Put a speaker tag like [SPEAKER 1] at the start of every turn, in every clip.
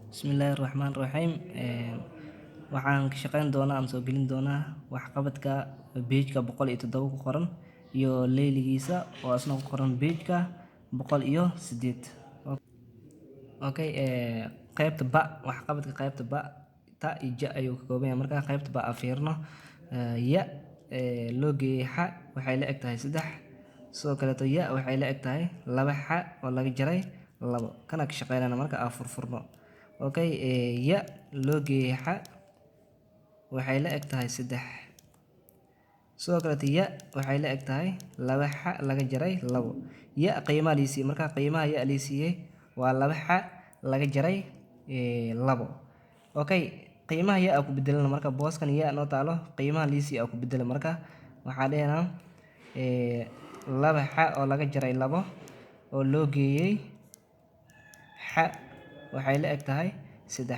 [SPEAKER 1] Bismillahirrahmanirrahiim. Waxaan ka shaqeyn doonaa ama soo gelin doonaa waxqabadka page-ka 107 ku qoran iyo layligiisa oo asna ku qoran page-ka 108. Okay, qaybta ba waxqabadka qaybta ba ta iyo ja ayuu ka kooban yahay. Marka qaybta ba afiirno ya loo geeyay xa waxay la eg tahay 3. Sidoo kale ya waxay la eg tahay 2 xa oo laga jaray 2. Kana ka shaqeynana marka aan furfurno. Okay, ya loo geeyay xa waxay la eg tahay 3. Sidoo kale ya waxay la eg tahay 2 xa laga jaray 2. Ya qiimaha liisii marka qiimaha ya liisii waa 2 xa laga jaray 2. Okay, qiimaha ya ku bedelana marka booskan ya noo taalo qiimaha liisii ku bedela marka waxaa dheena 2 xa oo laga jaray 2 oo loo geeyay xa waxay la eg tahay 3.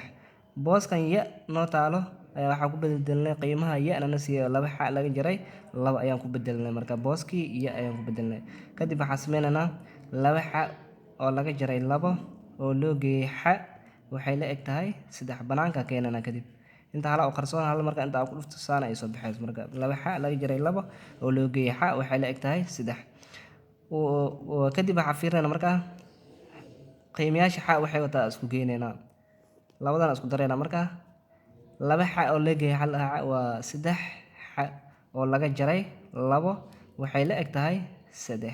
[SPEAKER 1] booskan ya noo taalo ayaa waxaa ku bedelnay qiimaha ya na siiyo 2 xa laga jaray 2 ayaan ku bedelnay marka booskii ya ayaan ku bedelnay. Kadib waxaan sameynaa 2 xa oo laga jaray 2 oo loo geeyay xa waxay la eg tahay 3 banaanka keenana. Kadib inta hala oo qarsoon hal marka inta ku dhufto saana ay soo baxayso marka 2 xa laga jaray 2 oo loo geeyay xa waxay la eg tahay 3. kadib waxaan fiirinaa marka qiimayaasha xa waxay wataa isku geenayna labadan isku darayna marka 2 xa oo la geeyay hal xa waa 3 xa oo laga jaray 2 waxay la eg tahay 3.